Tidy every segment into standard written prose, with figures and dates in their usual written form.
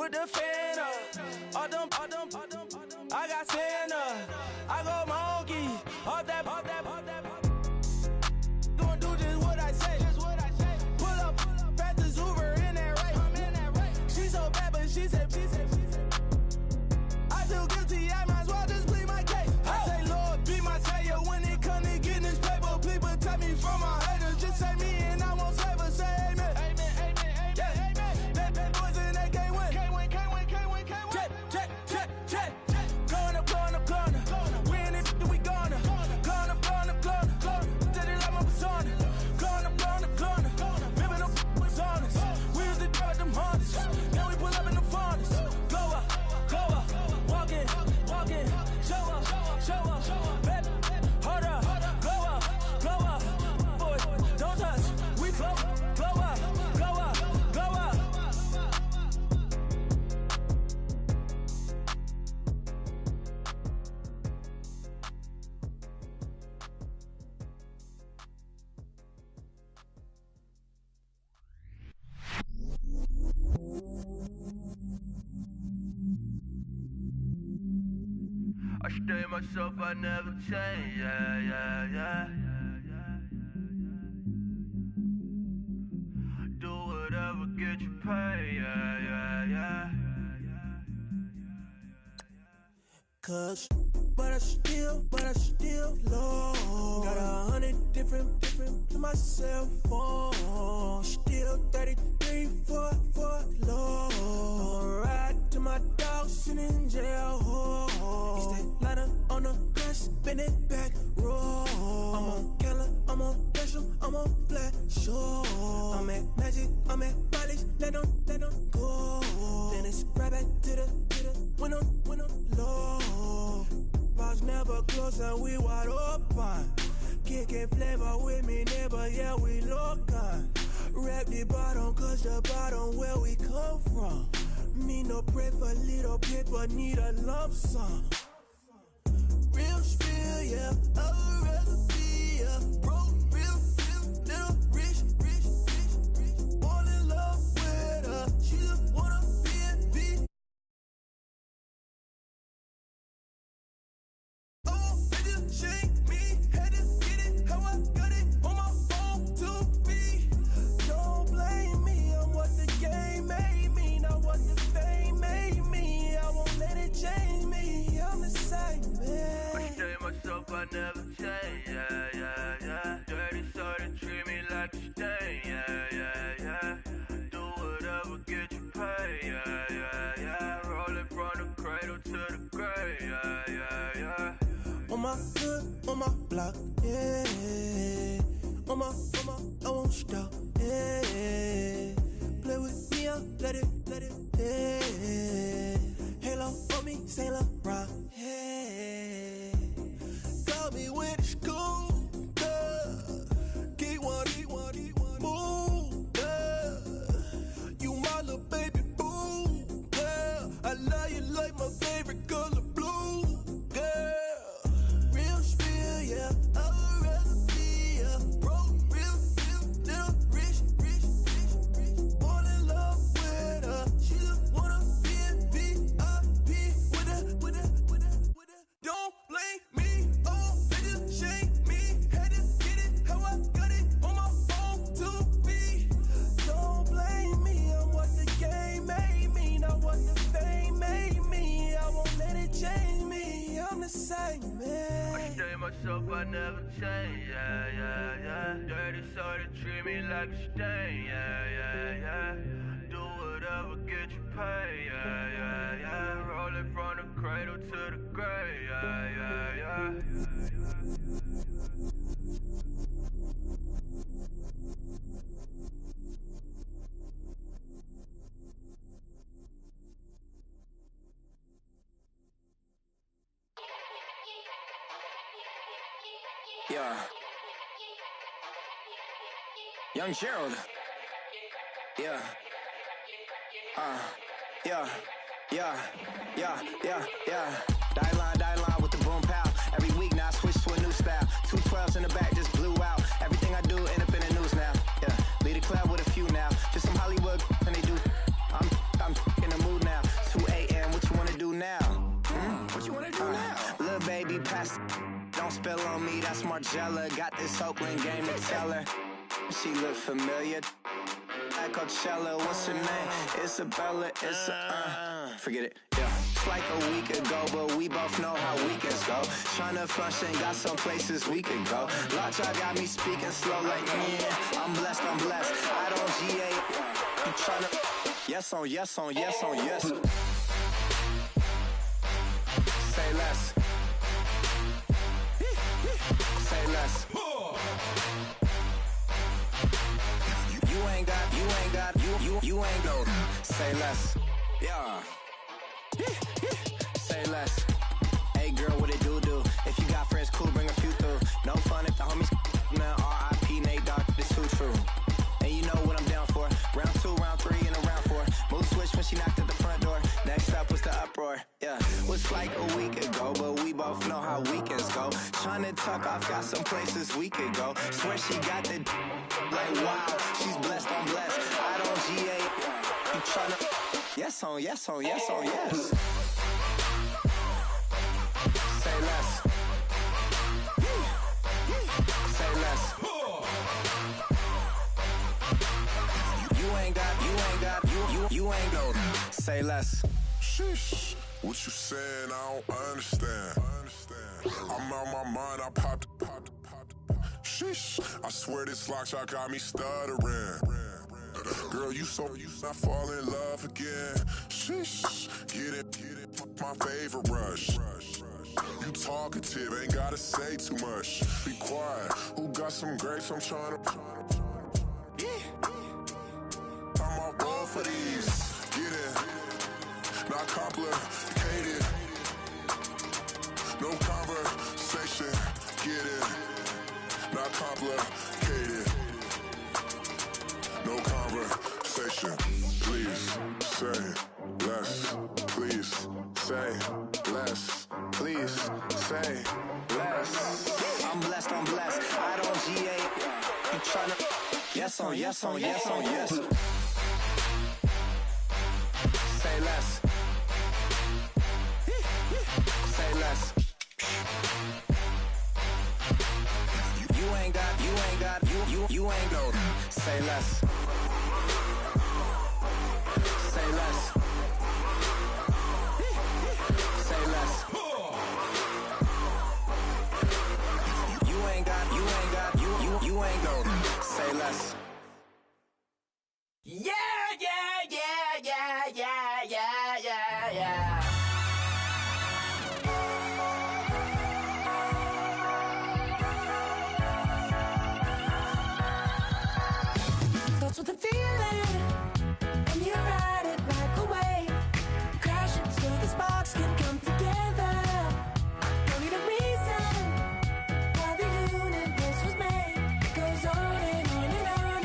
with the fan up. All them, I got Santa. I go monkey. Off that. Gonna do just what I say. Pull up, fastest Uber in that race. She so bad, but she said. I feel guilty, I might as well just plead my case. I say, Lord, be my savior when it come to getting this paper. Please protect me from my haters. Just say me and I won't save her. Say amen. That boys and they can't win. Check. Going up. We in it, we gonna. Going up. Till they like my persona. Going up. Ripping up was honest. We used to drive them Hondas. Now we pull up in the Fondas. Go up. Walking. Show up. Baby, hold up. Go up. Boys, don't touch. We flow up. I stay myself, I never change, yeah. Do whatever, get you paid, yeah. Cause, but I still low. Got 100 different to my cell phone. Still 33 for low. Ride to my dog sitting in jail. It's that lighter on the grass, bend it back, roll. I'm on Keller, I'm on Special, I'm on Flat Show. I'm at Magic, I'm at Bally's, let them go. Then it's right back to the window low. Bars never close and we wide open. Kicking flavor with me, neighbor, yeah, we local. Rap the bottom, cause the bottom where we come from. Me no pray for little paper, need a lump sum. Real spill, yeah, I'd rather be a broke, real little rich. All in love with her, she just wanna be a bitch. Oh, bitch, shake me, had to get it, how I got it on my phone to be. Don't blame me, I'm what the game made me, not what the fame made me. I won't let it change me, I'm the same man. I stay myself, I never change, yeah. Dirty so they treat me like a stain, yeah. Do whatever, get you paid, yeah. Rolling from the cradle to the grave, yeah. On my hood, on my block, yeah. On my, I won't stop, yeah. Play with me, I'll let it, yeah. Halo on me, Saint Laurent, yeah. Got me with the school, Keep one, move, you my little baby boo, girl. I love you like my favorite color blue, girl. Real spill, yeah, I'd rather be a broke, real little rich. All in love with her, she just wanna be a VIP with her. Don't blame me, oh, bitches shame me. Had to get it, how I got it on my phone to be. Don't blame me, I'm what the game made me, not what the fame made me. I won't let it change me, I'm the same man. I stay myself, I never change, yeah. Dirty so they treat me like a stain, yeah. Do whatever, get you paid, yeah. Rolling from the cradle to the grave, yeah. Yeah. Young Gerald. Yeah. Die line with the boom pow. Every week now I switch to a new style. 212s in the back just blew out. Everything I do end up in the news now. Yeah. Lead a club with a few now. Just some Hollywood and they do. I'm in the mood now. Don't spill on me, that's Margella. Got this Oakland game to tell her. She look familiar. At Coachella, what's her name? Isabella, forget it, yeah. It's like a week ago, but we both know how weekends go. Tryna function, got some places we could go. Lockjaw got me speaking slow like, yeah, I'm blessed, I don't GA. You tryna, yes on yes on yes on yes. Say less. Say less. You ain't gon' say less. Yeah. Say less. Hey girl, what it do? If you got friends, cool, bring a few through. No fun if the homies, man. R.I.P. Nate Dogg, this too true. And you know what I'm down for. Round 2, round 3, and a round 4. Mood switch when she knocked at the front door. Next up was the uproar. Yeah, was like a week ago, but we both know how weekends go. Tryna tuck off, got some places we could go. Swear she got the like wow, she's blessed, I'm blessed. I don't GA. You tryna yes on yes on yes on yes. Say less. Say less. You ain't gon' say less. Sheesh, what you saying? I don't understand. I'm out my mind. I popped. Sheesh, I swear this lockjaw got me stuttering. Girl, you not fall in love again. Sheesh, get it, my favorite rush. You talkative, ain't gotta say too much. Be quiet, who got some grapes? I'm tryna. I'm off ball for these. Get it, not complicated. No conversation. Get it, not complicated. No conversation. Please say less. Please say less. Please say less. I'm blessed, I don't GA. You tryna yes on yes on yes on yes. Say less. Say less. You ain't gon' say less. Say less. Say less. You ain't gon' say less. Yeah. That's what the feeling, and you ride it like a wave. Crash it so the sparks can come together. Don't need a reason why the universe was made. It goes on and on and on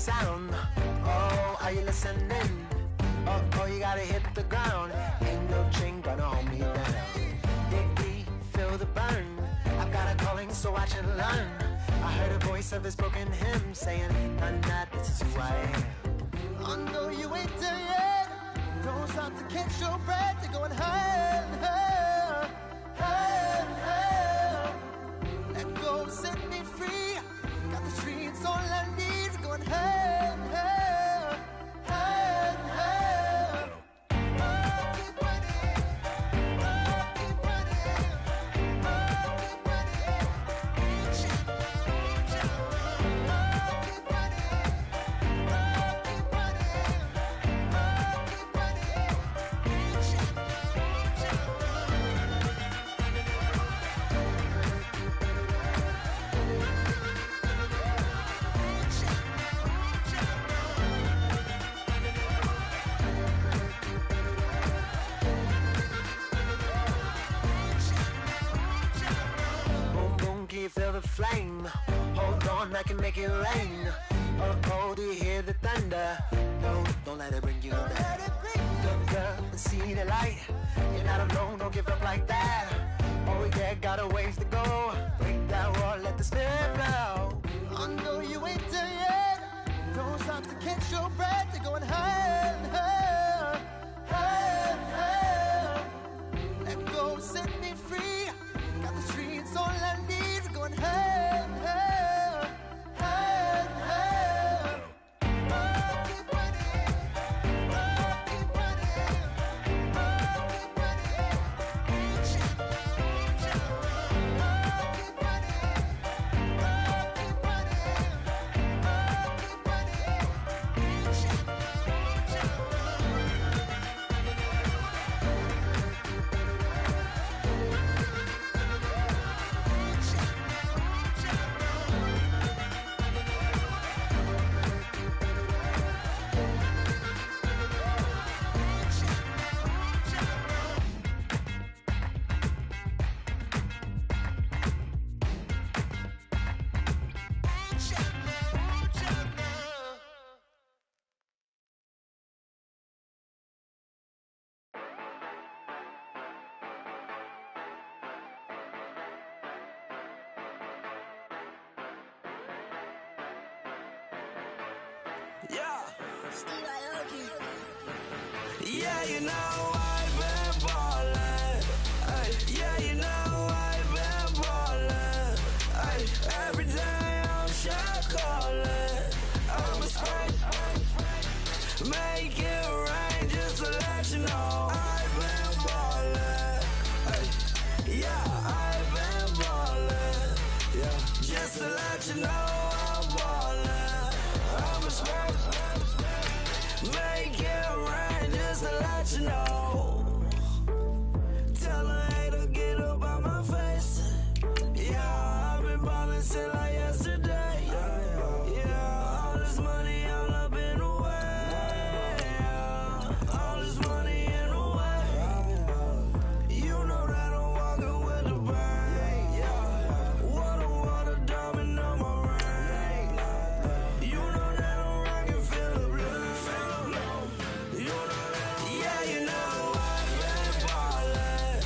sound. Oh, are you listening? Oh, you gotta hit the ground. Ain't no chain gonna hold me down. Dig deep, feel the burn. I've got a calling, so watch and learn. I heard a voice of a spoken hymn saying, nah, this is who I am. I know you ain't there yet. Don't stop to catch your breath. You're going higher and higher, higher and higher. Let go, set me free. Got the streets all I need. Going higher and higher, higher and higher. Oh, keep running. Oh, keep running. Oh, keep running. Reach out, reach out. Oh, keep running. Oh, keep running. Oh, keep running. Reach out, reach out. Boom, boom, can you feel the flame? Hold on, I can make it rain. Oh, do you hear the thunder? No, don't let it bring you down. Good girl, see the light. You're not alone, don't give up like that. Oh yeah, got a ways to go. Break that wall, let the spirit flow. I know you ain't there yet. Don't stop to catch your breath. You're going higher and higher, higher and higher. Let go, set me free. Got the streets all I need. Going higher and higher, higher and higher. Oh, keep running. Oh, keep running. Oh, keep running. Reach out, reach out. Oh, keep running. Oh, keep running. Oh, keep running. Reach out, reach out. Yeah, you know I've been ballin'. Ay, yeah, you know I've been ballin'. Ay, every day I'm shot callin'. I'm a spray, make it rain just to let you know I've been ballin'. Ay, yeah, I've been ballin'. Yeah, just to let you know I'm ballin'. I'm a spray, make it rain just to let you know. Tell a hater get up out my face. Yeah, I've been ballin' since like yesterday. Yeah, all this money all up in the way. All this money in the way. You know that I'm walking with the bank. Yeah, water, diamond on my ring. You know that I'm rockin', feel the blue. You know that, yeah, you know I've been ballin'.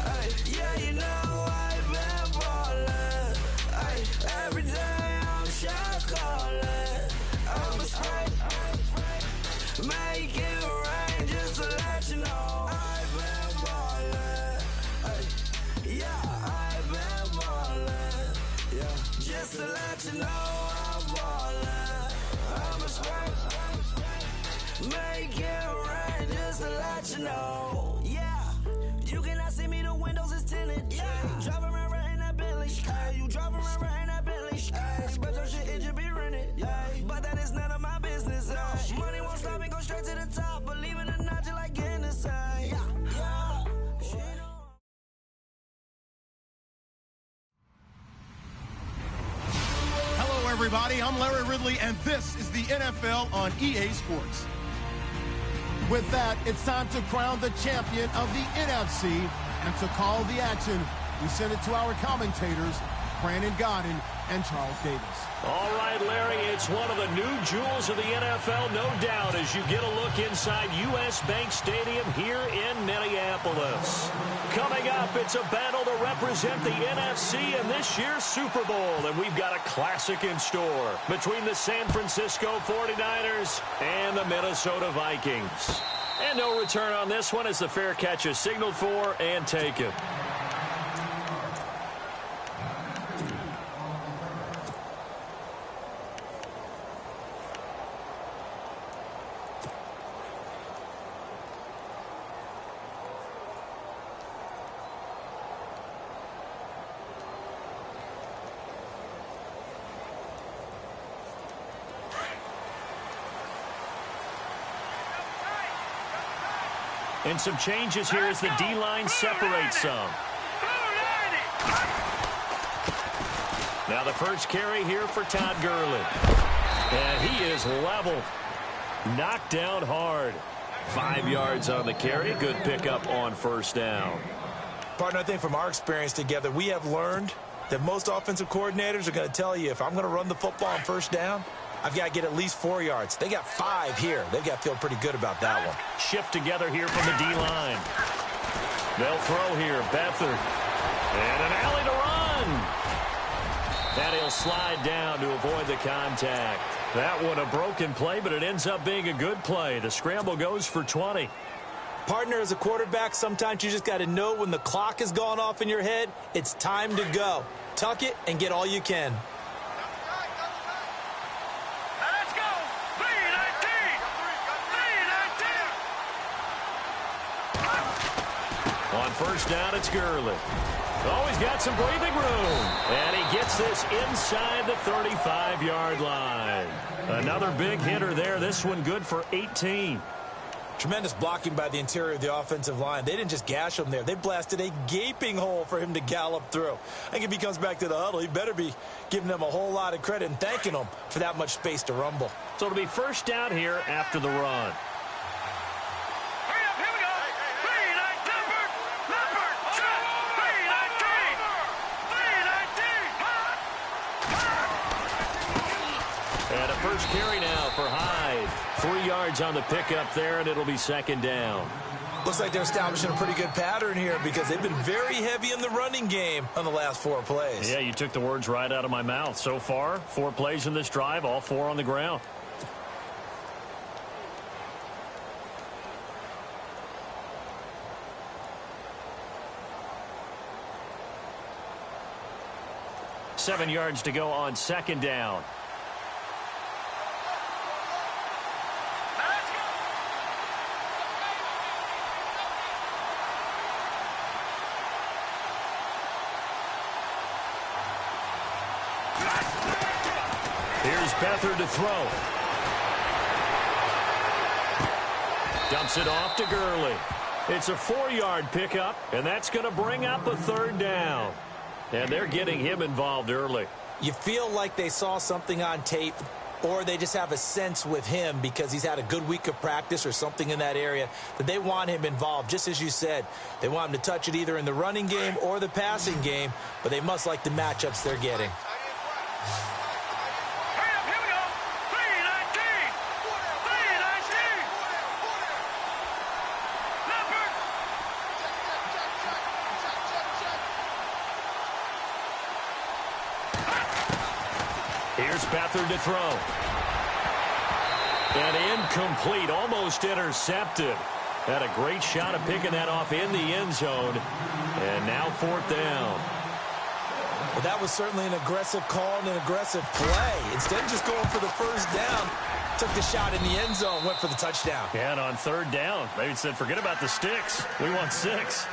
Ay, yeah, you know I've been ballin'. Ay, every day I'm shot callin'. I'm a spray, make it rain just to let you know I've been ballin'. Ay, yeah, I've been ballin'. Yeah, just to let you know I'm ballin'. I'm a spray, make it rain just to let you know. Yeah, you cannot see me, the windows is tinted. Yeah, drive around right in that Bentley. Ay, you drive around right in that Bentley. Ay, but your shit, it just be rented. Ay, but that is none of my business. Ay, money won't stop me, go straight to the top. Believe it or not, you like getting the same. Yeah. She know. Hello, everybody. I'm Larry Ridley, and this is the NFL on EA Sports. With that, it's time to crown the champion of the NFC, and to call the action, we send it to our commentators, Brandon Godden and Charles Davis. All right, Larry, it's one of the new jewels of the NFL, no doubt, as you get a look inside U.S. Bank Stadium here in Minneapolis. Coming up, it's a battle to represent the NFC in this year's Super Bowl, and we've got a classic in store between the San Francisco 49ers and the Minnesota Vikings. And no return on this one as the fair catch is signaled for and taken. And some changes here as the D-line separates some. Now the first carry here for Todd Gurley. And he is leveled. Knocked down hard. 5 yards on the carry. Good pickup on first down. Partner, I think from our experience together, we have learned that most offensive coordinators are going to tell you, if I'm going to run the football on first down, I've got to get at least 4 yards. They got 5 here. They've got to feel pretty good about that one. Shift together here from the D-line. They'll throw here. Beathard. And an alley to run. And he'll slide down to avoid the contact. That one a broken play, but it ends up being a good play. The scramble goes for 20. Partner, as a quarterback, sometimes you just got to know when the clock has gone off in your head, it's time to go. Tuck it and get all you can. On first down, it's Gurley. Oh, he's got some breathing room. And he gets this inside the 35-yard line. Another big hitter there. This one good for 18. Tremendous blocking by the interior of the offensive line. They didn't just gash him there. They blasted a gaping hole for him to gallop through. I think if he comes back to the huddle, he better be giving them a whole lot of credit and thanking them for that much space to rumble. So it'll be first down here after the run. First carry now for Hyde. 3 yards on the pickup there, and it'll be second down. Looks like they're establishing a pretty good pattern here because they've been very heavy in the running game on the last 4 plays. Yeah, you took the words right out of my mouth. So far, 4 plays in this drive, all 4 on the ground. Seven yards to go on second down. Here's Beathard to throw. Dumps it off to Gurley. It's a 4-yard pickup, and that's going to bring up a third down. And they're getting him involved early. You feel like they saw something on tape, or they just have a sense with him because he's had a good week of practice or something in that area that they want him involved. Just as you said, they want him to touch it either in the running game or the passing game, but they must like the matchups they're getting. Here's Beathard to throw. And incomplete, almost intercepted. Had a great shot of picking that off in the end zone. And now fourth down. Well, that was certainly an aggressive call and an aggressive play. Instead of just going for the first down, took the shot in the end zone, went for the touchdown. Yeah, and on third down, they said, forget about the sticks. We want 6.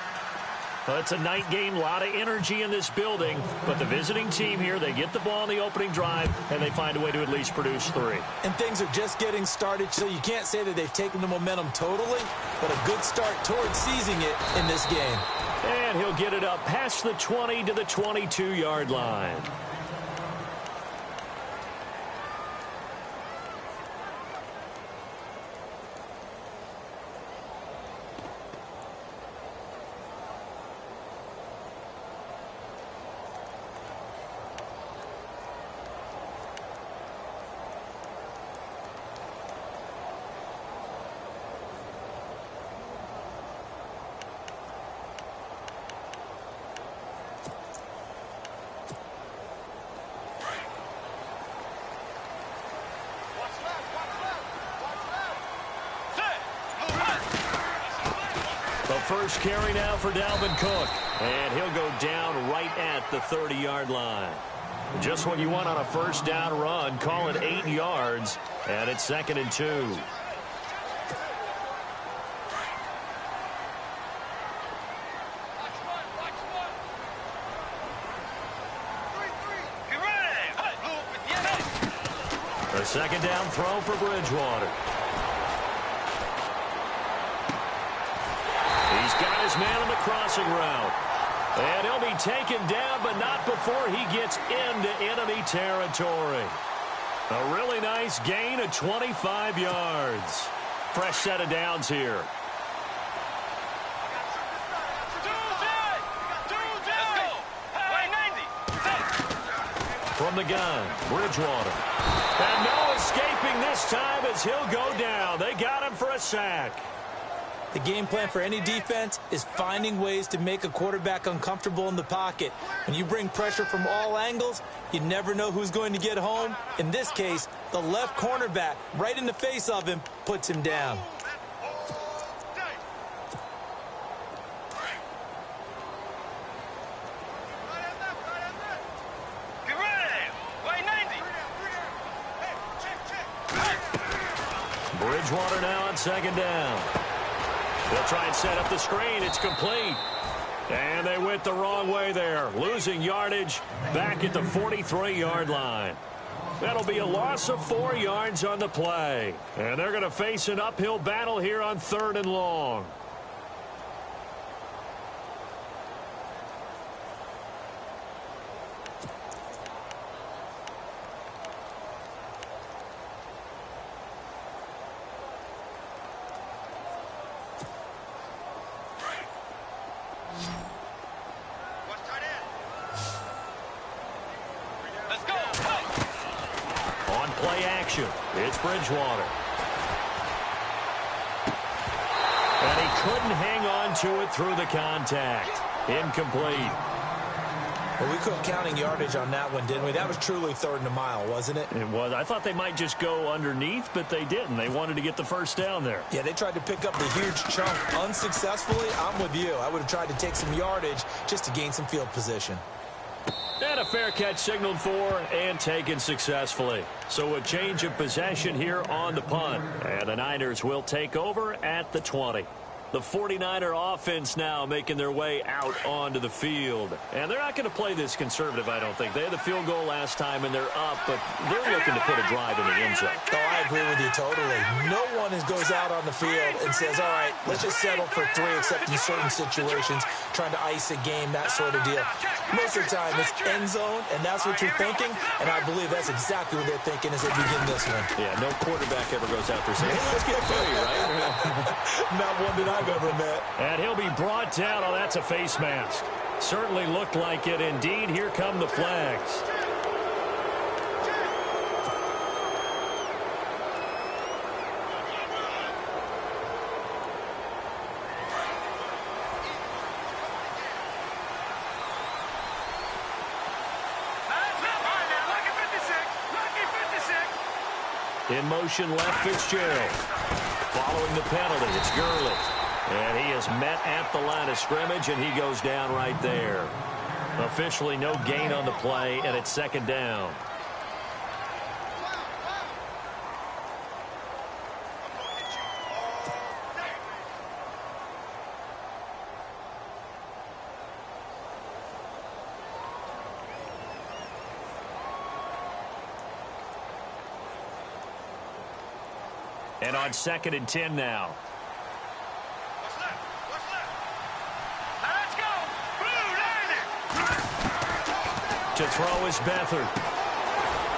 Well, it's a night game, a lot of energy in this building, but the visiting team here, they get the ball in the opening drive, and they find a way to at least produce 3. And things are just getting started, so you can't say that they've taken the momentum totally, but a good start towards seizing it in this game. And he'll get it up past the 20 to the 22-yard line. first carry now for Dalvin Cook. And he'll go down right at the 30-yard line. Just what you want on a first down run. Call it 8 yards. And it's 2nd and 2. A second down throw for Bridgewater. He's got his man on the crossing route. And he'll be taken down, but not before he gets into enemy territory. A really nice gain of 25 yards. Fresh set of downs here. From the gun, Bridgewater. And no escaping this time as he'll go down. They got him for a sack. The game plan for any defense is finding ways to make a quarterback uncomfortable in the pocket. When you bring pressure from all angles, you never know who's going to get home. In this case, the left cornerback, right in the face of him, puts him down. Bridgewater now on second down. They'll try and set up the screen. It's complete. And they went the wrong way there. Losing yardage back at the 43-yard line. That'll be a loss of 4 yards on the play. And they're going to face an uphill battle here on 3rd and long. It's Bridgewater. And he couldn't hang on to it through the contact. Incomplete. Well, we quit counting yardage on that one, didn't we? That was truly 3rd and a mile, wasn't it? It was. I thought they might just go underneath, but they didn't. They wanted to get the first down there. Yeah, they tried to pick up the huge chunk unsuccessfully. I'm with you. I would have tried to take some yardage just to gain some field position. And a fair catch signaled for and taken successfully. So a change of possession here on the punt. And the Niners will take over at the 20. The 49er offense now making their way out onto the field. And they're not going to play this conservative, I don't think. They had the field goal last time, and they're up, but they're looking to put a drive in the end zone. Oh, I agree with you totally. No one goes out on the field and says, all right, let's just settle for 3, except in certain situations, trying to ice a game, that sort of deal. Most of the time, it's end zone, and that's what you're thinking, and I believe that's exactly what they're thinking as they begin this one. Yeah, no quarterback ever goes out there saying, hey, let's get 3, right? Not one that I've ever met. And he'll be brought down. Oh, that's a face mask. Certainly looked like it. Indeed, here come the flags. In motion left, Fitzgerald. Following the penalty, it's Gurley. And he is met at the line of scrimmage, and he goes down right there. Officially no gain on the play, and it's 2nd down. And on 2nd and 10 now. To throw is Beathard.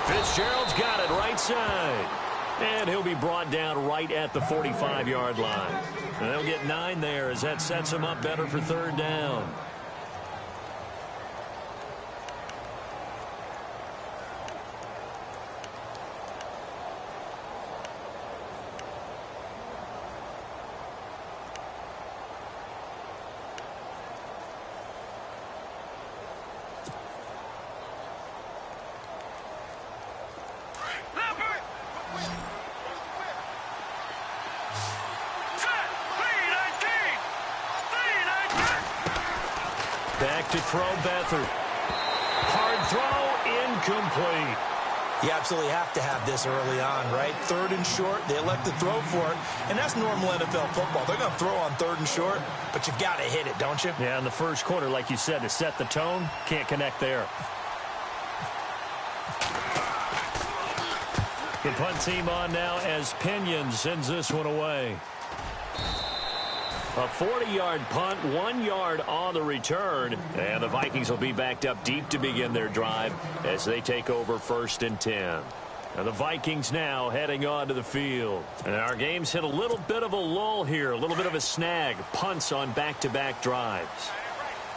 Fitzgerald's got it right side. And he'll be brought down right at the 45-yard line. And they'll get 9 there as that sets him up better for 3rd down. to throw Beathard. Hard throw, incomplete. You absolutely have to have this early on, right? 3rd and short, they elect to throw for it, and that's normal NFL football. They're going to throw on 3rd and short, but you've got to hit it, don't you? Yeah, in the first quarter, like you said, to set the tone, can't connect there. The punt team on now as Pinion sends this one away. A 40-yard punt, 1 yard on the return. And the Vikings will be backed up deep to begin their drive as they take over 1st and 10. And the Vikings now heading onto the field. And our game's hit a little bit of a lull here, a little bit of a snag. Punts on back-to-back drives.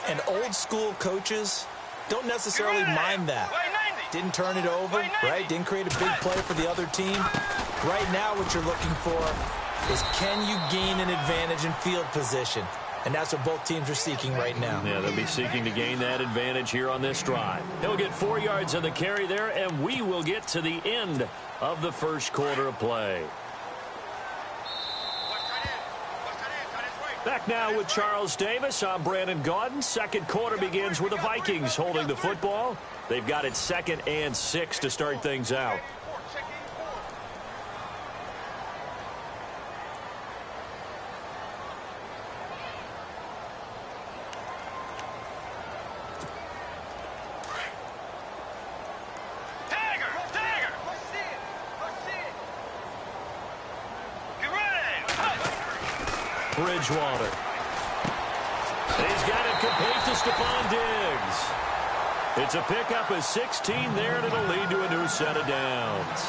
And old-school coaches don't necessarily mind that. Didn't turn it over, right? Didn't create a big play for the other team. Right now what you're looking for is can you gain an advantage in field position? And that's what both teams are seeking right now. Yeah, they'll be seeking to gain that advantage here on this drive. He'll get 4 yards on the carry there, and we will get to the end of the first quarter of play. Back now with Charles Davis. I'm Brandon Gaudin. Second quarter begins with the Vikings holding the football. They've got it 2nd and 6 to start things out. Bridgewater. He's got it complete to Stephon Diggs. It's a pickup of 16 there, and it'll lead to a new set of downs.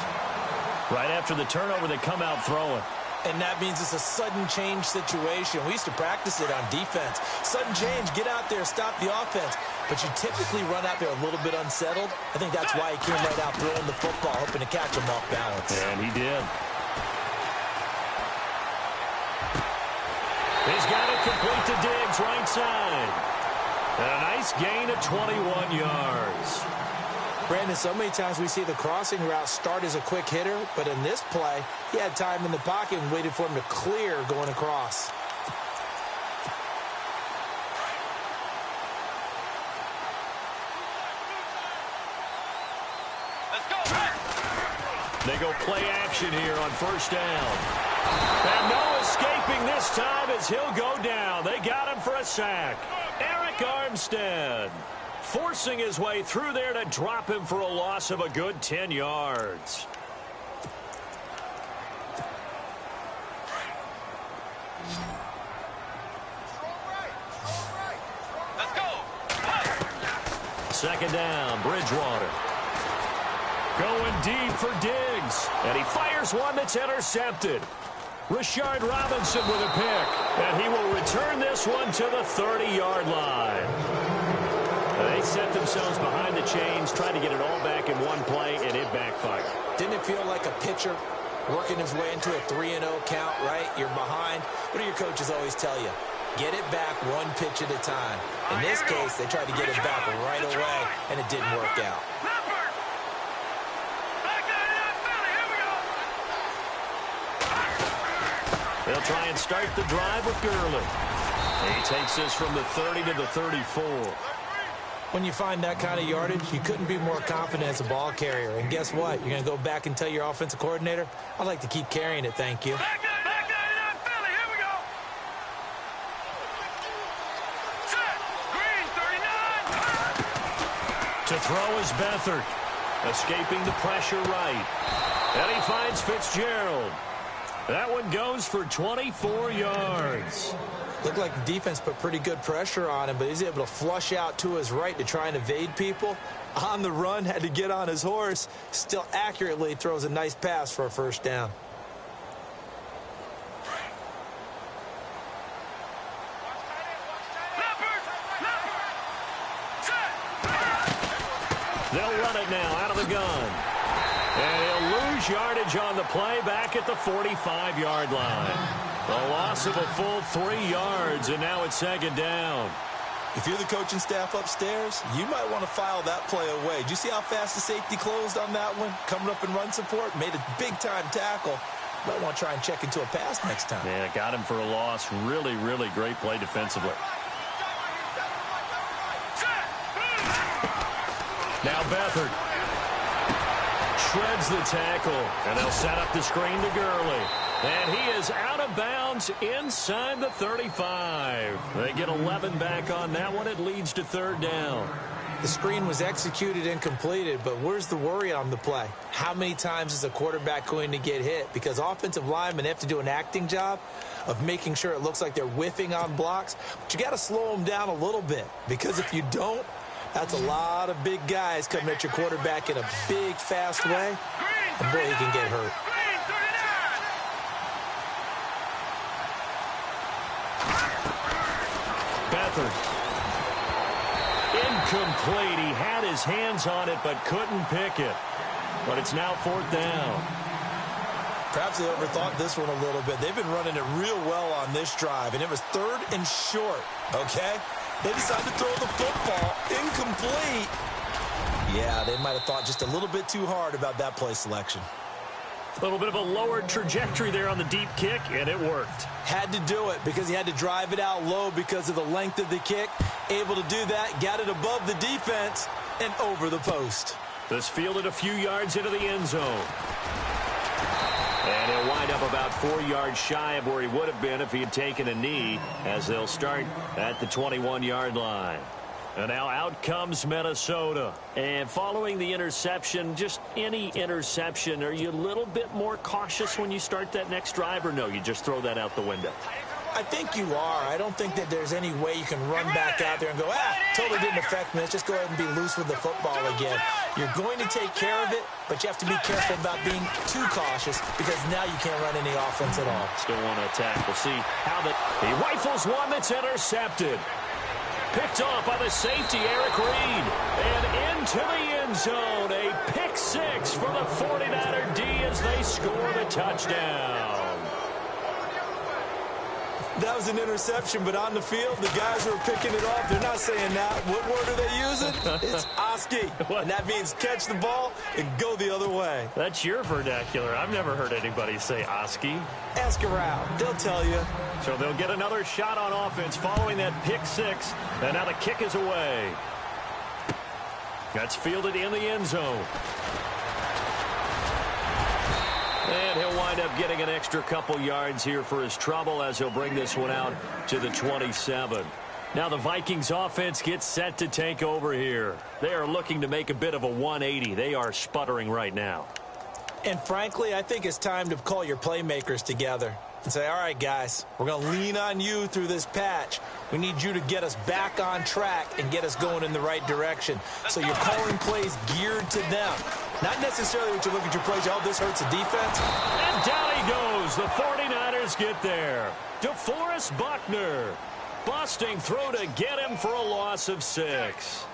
Right after the turnover, they come out throwing. And that means it's a sudden change situation. We used to practice it on defense. Sudden change, get out there, stop the offense. But you typically run out there a little bit unsettled. I think that's why he came right out throwing the football, hoping to catch him off balance. And he did. He's got it complete to Diggs, right side. And a nice gain of 21 yards. Brandon, so many times we see the crossing route start as a quick hitter, but in this play, he had time in the pocket and waited for him to clear going across. They go play action here on 1st down. And no escaping this time as he'll go down. They got him for a sack. Eric Armstead forcing his way through there to drop him for a loss of a good 10 yards. Let's go. 2nd down, Bridgewater. Going deep for Diggs. And he fires one that's intercepted. Rashard Robinson with a pick. And he will return this one to the 30-yard line. They set themselves behind the chains, trying to get it all back in one play, and it backfired. Didn't it feel like a pitcher working his way into a 3-0 count, right? You're behind. What do your coaches always tell you? Get it back one pitch at a time. In this case, they tried to get it back right away, and it didn't work out. They'll try and start the drive with Gurley. He takes this from the 30 to the 34. When you find that kind of yardage, you couldn't be more confident as a ball carrier. And guess what? You're going to go back and tell your offensive coordinator, I'd like to keep carrying it, thank you. To throw is Beathard. Escaping the pressure right. And he finds Fitzgerald. That one goes for 24 yards. Looked like the defense put pretty good pressure on him, but he's able to flush out to his right to try and evade people. On the run, had to get on his horse. Still accurately throws a nice pass for a 1st down. They'll run it now out of the gun. And he'll lose yardage on the play back at the 45-yard line. A loss of a full 3 yards, and now it's 2nd down. If you're the coaching staff upstairs, you might want to file that play away. Did you see how fast the safety closed on that one? Coming up in run support, made a big-time tackle. Might want to try and check into a pass next time. Yeah, got him for a loss. Really, really great play defensively. Now Beathard shreds the tackle, and they'll set up the screen to Gurley. And he is out of bounds inside the 35. They get 11 back on that one. It leads to third down. The screen was executed and completed, but where's the worry on the play? How many times is a quarterback going to get hit? Because offensive linemen have to do an acting job of making sure it looks like they're whiffing on blocks. But you got to slow them down a little bit, because if you don't, that's a lot of big guys coming at your quarterback in a big, fast way. And boy, he can get hurt. Beathard. Incomplete. He had his hands on it but couldn't pick it. But it's now fourth down. Perhaps they overthought this one a little bit. They've been running it real well on this drive, and it was third and short, okay? They decided to throw the football incomplete. Yeah, they might have thought just a little bit too hard about that play selection. A little bit of a lowered trajectory there on the deep kick, and it worked. Had to do it because he had to drive it out low because of the length of the kick. Able to do that, got it above the defense, and over the post. This fielded a few yards into the end zone. And he'll wind up about 4 yards shy of where he would have been if he had taken a knee, as they'll start at the 21-yard line. And now out comes Minnesota. And following the interception, just any interception, are you a little bit more cautious when you start that next drive, or no, you just throw that out the window? I think you are. I don't think that there's any way you can run back out there and go, totally didn't affect me. Let's just go ahead and be loose with the football again. You're going to take care of it, but you have to be careful about being too cautious, because now you can't run any offense at all. Still want to attack. We'll see how he rifles one that's intercepted. Picked off by the safety, Eric Reed. And into the end zone. A pick six for the 49er D as they score the touchdown. That was an interception, but on the field, the guys who are picking it off, they're not saying that. What word are they using? It's Oski. And that means catch the ball and go the other way. That's your vernacular. I've never heard anybody say Oski. Ask around. They'll tell you. So they'll get another shot on offense following that pick six. And now the kick is away. That's fielded in the end zone. And he'll wind up getting an extra couple yards here for his trouble, as he'll bring this one out to the 27. Now the Vikings offense gets set to take over here. They are looking to make a bit of a 180. They are sputtering right now. And frankly, I think it's time to call your playmakers together and say, all right, guys, we're going to lean on you through this patch. We need you to get us back on track and get us going in the right direction. So you're calling plays geared to them. Not necessarily what you look at your plays, oh, this hurts the defense. And down he goes. The 49ers get there. DeForest Buckner busting through to get him for a loss of 6.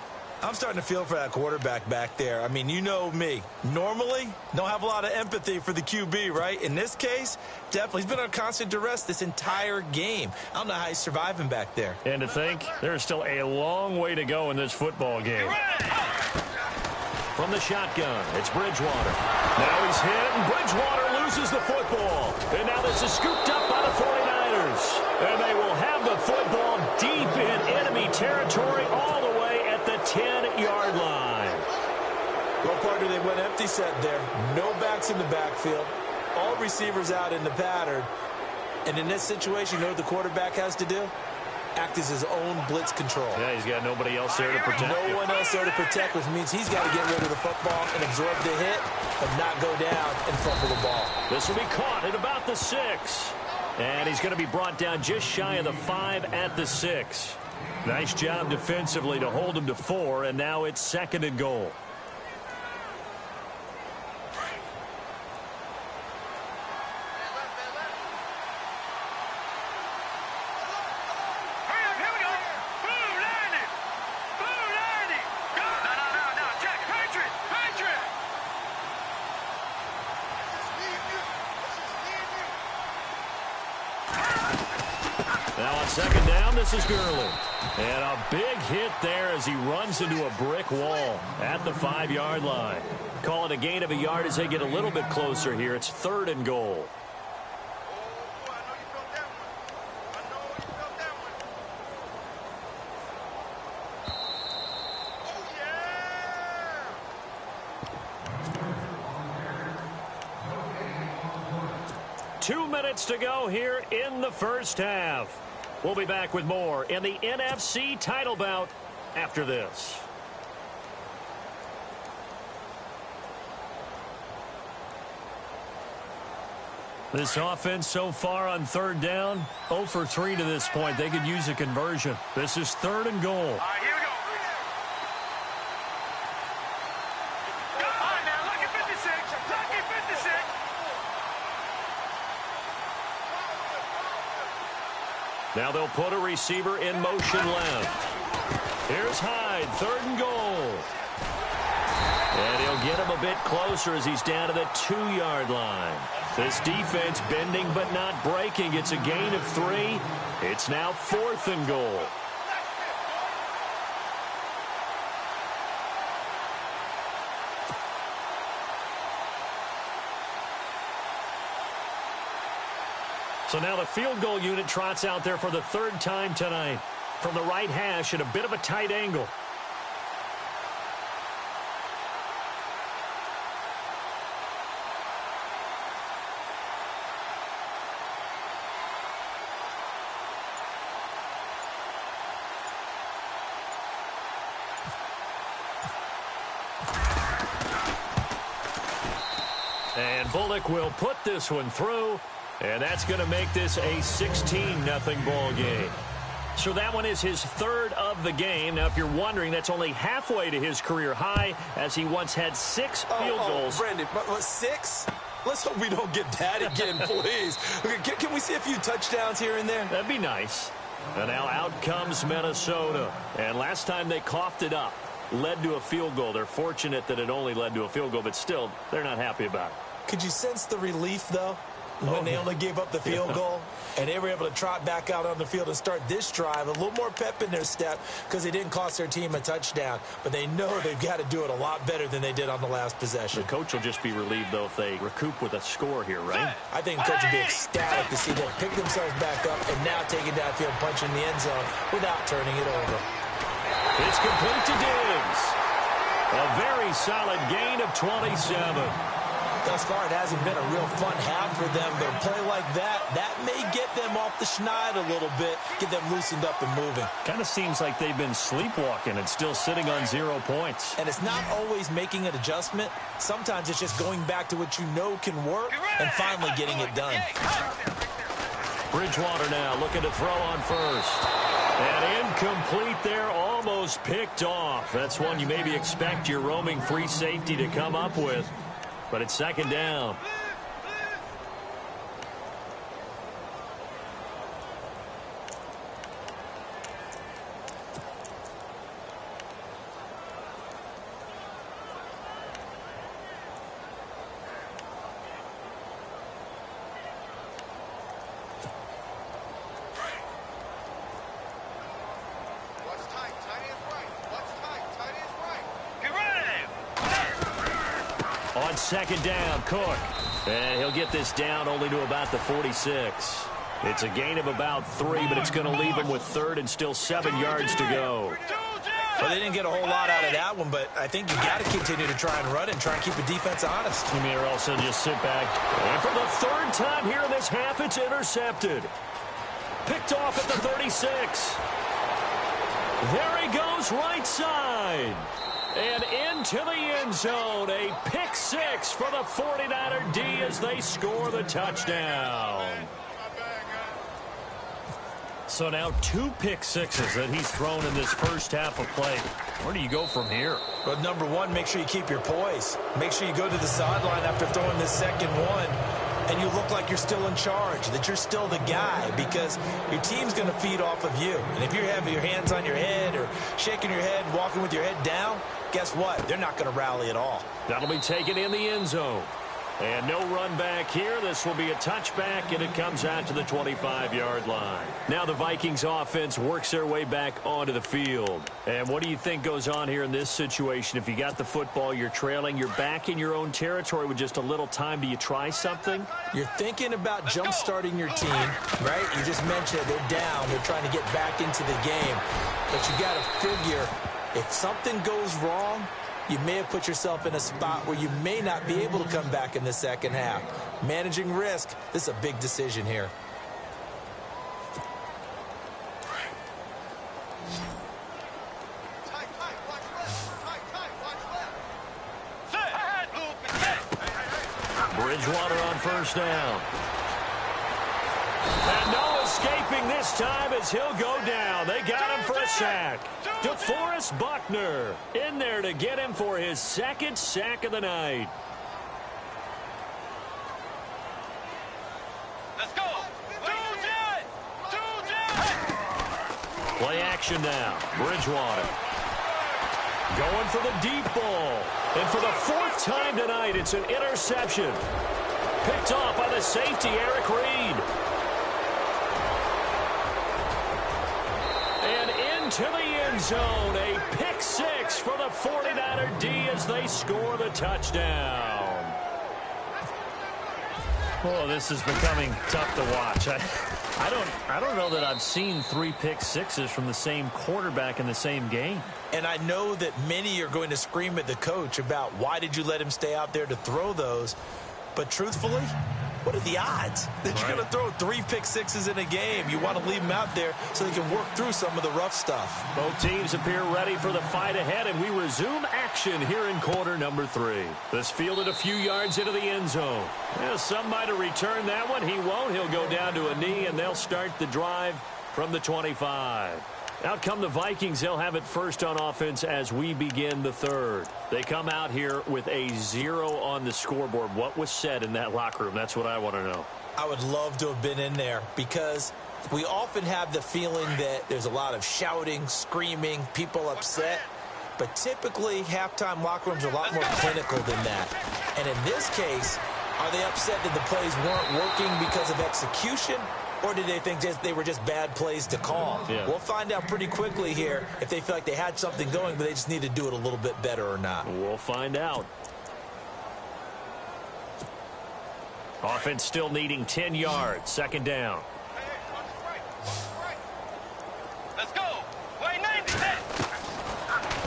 I'm starting to feel for that quarterback back there. I mean, you know me. Normally, don't have a lot of empathy for the QB, right? In this case, definitely. He's been on constant duress this entire game. I don't know how he's surviving back there. And to think, there's still a long way to go in this football game. From the shotgun, it's Bridgewater. Now he's hit, and Bridgewater loses the football. And now this is scooped up by the 49ers. And they will have the football deep in enemy territory all the way at the 10-yard line. Well, partner, they went empty set there. No backs in the backfield. All receivers out in the pattern. And in this situation, you know what the quarterback has to do? Act as his own blitz control. Yeah, he's got nobody else there to protect him. No one else there to protect, which means he's got to get rid of the football and absorb the hit, but not go down and fumble the ball. This will be caught at about the 6. And he's going to be brought down just shy of the 5 at the 6. Nice job defensively to hold him to 4, and now it's 2nd and goal. Now on 2nd down, this is Gurley. And a big hit there as he runs into a brick wall at the 5-yard line. Call it a gain of a yard as they get a little bit closer here. It's 3rd and goal. 2 minutes to go here in the first half. We'll be back with more in the NFC title bout after this. This offense so far on third down, 0 for 3 to this point. They could use a conversion. This is 3rd and goal. All right, here we go. Come on now, look at 56. Look at 56. Now they'll put a receiver in motion left. Here's Hyde, 3rd and goal. And he'll get him a bit closer as he's down to the 2-yard line. This defense bending but not breaking. It's a gain of 3. It's now 4th and goal. So now the field goal unit trots out there for the 3rd time tonight. From the right hash at a bit of a tight angle. And Bullock will put this one through, and that's going to make this a 16-0 ball game. So that one is his 3rd of the game. Now, if you're wondering, that's only halfway to his career high, as he once had 6 field goals. Brandon, but 6? Let's hope we don't get that again, please. Can we see a few touchdowns here and there? That'd be nice. And now out comes Minnesota. And last time they coughed it up, led to a field goal. They're fortunate that it only led to a field goal, but still, they're not happy about it. Could you sense the relief, though, when they only gave up the field goal? And they were able to trot back out on the field and start this drive. A little more pep in their step because they didn't cost their team a touchdown. But they know they've got to do it a lot better than they did on the last possession. The coach will just be relieved, though, if they recoup with a score here, right? I think the coach will be ecstatic to see them pick themselves back up and now take it downfield, punch in the end zone without turning it over. It's complete to Diggs. A very solid gain of 27. Thus far, it hasn't been a real fun half for them, but a play like that may get them off the schneid a little bit, get them loosened up and moving. Kind of seems like they've been sleepwalking and still sitting on 0 points. And it's not always making an adjustment. Sometimes it's just going back to what you know can work and finally getting it done. Bridgewater now looking to throw on first. And incomplete there, almost picked off. That's one you maybe expect your roaming free safety to come up with. But it's 2nd down. On 2nd down, Cook. And he'll get this down only to about the 46. It's a gain of about 3, but it's going to leave him with 3rd and still 7 yards to go. Well, they didn't get a whole lot out of that one, but I think you got to continue to try and run and try and keep the defense honest. You mean, or else they'll just sit back. And for the 3rd time here in this half, it's intercepted. Picked off at the 36. There he goes, right side. And into the end zone, a pick 6 for the 49er D as they score the touchdown. So now 2 pick 6s that he's thrown in this first half of play. Where do you go from here? Well, number one, make sure you keep your poise. Make sure you go to the sideline after throwing this second one, and you look like you're still in charge, that you're still the guy, because your team's going to feed off of you. And if you're having your hands on your head or shaking your head and walking with your head down, guess what? They're not going to rally at all. That'll be taken in the end zone. And no run back here. This will be a touchback, and it comes out to the 25-yard line. Now the Vikings offense works their way back onto the field. And what do you think goes on here in this situation? If you got the football, you're trailing, you're back in your own territory with just a little time. Do you try something? You're thinking about jump-starting your team, right? You just mentioned they're down. They're trying to get back into the game. But you got to figure, if something goes wrong, you may have put yourself in a spot where you may not be able to come back in the second half. Managing risk, this is a big decision here. Bridgewater on first down. And no escaping this time as he'll go down. They got him for a sack. DeForest Buckner in there to get him for his second sack of the night. Let's go. Play action now. Bridgewater going for the deep ball. And for the fourth time tonight, it's an interception. Picked off by the safety, Eric Reed. And into the end zone, a pick six for the 49er D as they score the touchdown. Oh, this is becoming tough to watch. I don't know that I've seen 3 pick sixes from the same quarterback in the same game. And I know that many are going to scream at the coach about why did you let him stay out there to throw those. But truthfully, what are the odds that you're going to throw 3 pick sixes in a game? You want to leave them out there so they can work through some of the rough stuff. Both teams appear ready for the fight ahead, and we resume action here in quarter number 3. This fielded a few yards into the end zone. Yeah, some might have returned that one. He won't. He'll go down to a knee, and they'll start the drive from the 25. Out come the Vikings. They'll have it first on offense as we begin the third. They come out here with a 0 on the scoreboard. What was said in that locker room? That's what I want to know. I would love to have been in there because we often have the feeling that there's a lot of shouting, screaming, people upset. But typically, halftime locker rooms are a lot more clinical than that. And in this case, are they upset that the plays weren't working because of execution? Or did they think they were just bad plays to call? Yeah. We'll find out pretty quickly here if they feel like they had something going, but they just need to do it a little bit better or not. We'll find out. Offense still needing 10 yards. Second down. Let's go. Play 90.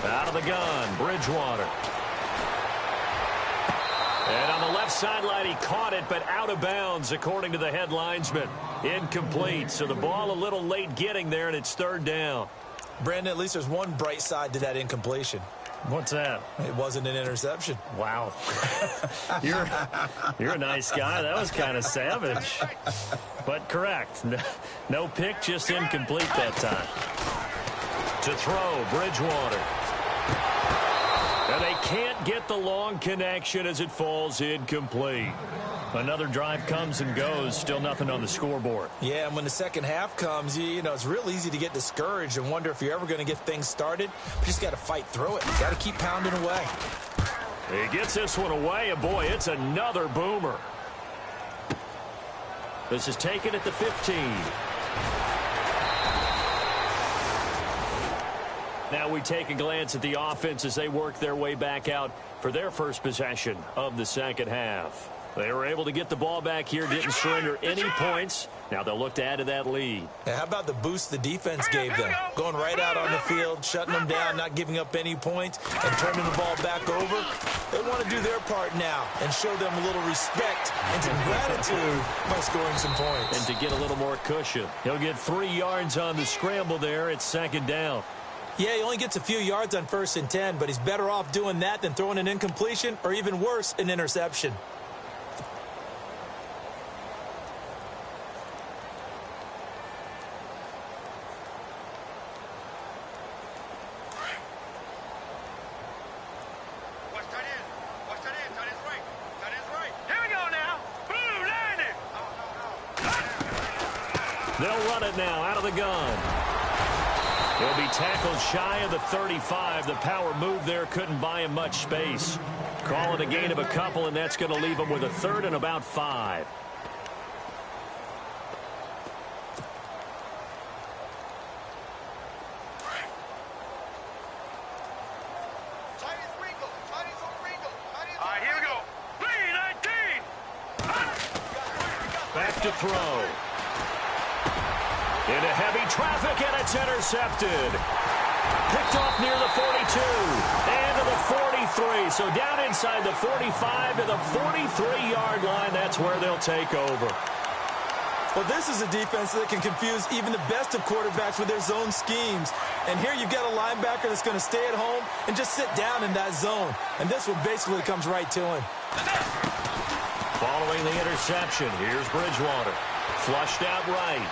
Out of the gun, Bridgewater. And on the left sideline, he caught it, but out of bounds, according to the head linesman. Incomplete, so the ball a little late getting there, and it's third down. Brandon, at least there's one bright side to that incompletion. What's that? It wasn't an interception. Wow. You're a nice guy. That was kind of savage. But correct. No pick, just incomplete that time. To throw, Bridgewater. And they can't get the long connection as it falls incomplete. Another drive comes and goes. Still nothing on the scoreboard. Yeah, and when the second half comes, you know, it's real easy to get discouraged and wonder if you're ever going to get things started. You just got to fight through it. You got to keep pounding away. He gets this one away, and boy, it's another boomer. This is taken at the 15. Now we take a glance at the offense as they work their way back out for their first possession of the second half. They were able to get the ball back here, didn't surrender any points. Now they'll look to add to that lead. Now, how about the boost the defense gave them? Going right out on the field, shutting them down, not giving up any points, and turning the ball back over. They want to do their part now and show them a little respect and some gratitude by scoring some points. And to get a little more cushion. He'll get 3 yards on the scramble there. It's second down. Yeah, he only gets a few yards on 1st and 10, but he's better off doing that than throwing an incompletion or even worse, an interception. They'll run it now out of the gun. He'll be tackled shy of the 35. The power move there couldn't buy him much space. Call it a gain of a couple, and that's going to leave him with a third and about 5. All right, here we go. Back to throw. Into heavy traffic, and it's intercepted. Picked off near the 42 and to the 43. So down inside the 45 to the 43-yard line. That's where they'll take over. Well, this is a defense that can confuse even the best of quarterbacks with their zone schemes. And here you've got a linebacker that's going to stay at home and just sit down in that zone. And this one basically comes right to him. Following the interception, here's Bridgewater. Flushed out right.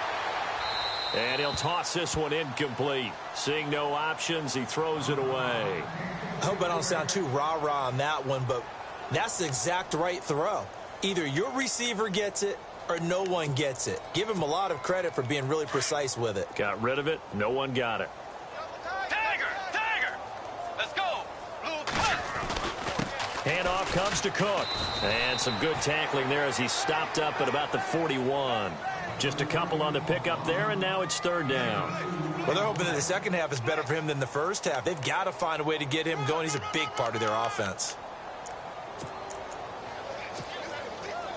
And he'll toss this one incomplete. Seeing no options, he throws it away. I hope I don't sound too rah-rah on that one, but that's the exact right throw. Either your receiver gets it or no one gets it. Give him a lot of credit for being really precise with it. Got rid of it. No one got it. Tiger! Let's go! Handoff comes to Cook. And some good tackling there as he stopped up at about the 41. Just a couple on the pickup there, and now it's third down. Well, they're hoping that the second half is better for him than the first half. They've got to find a way to get him going. He's a big part of their offense.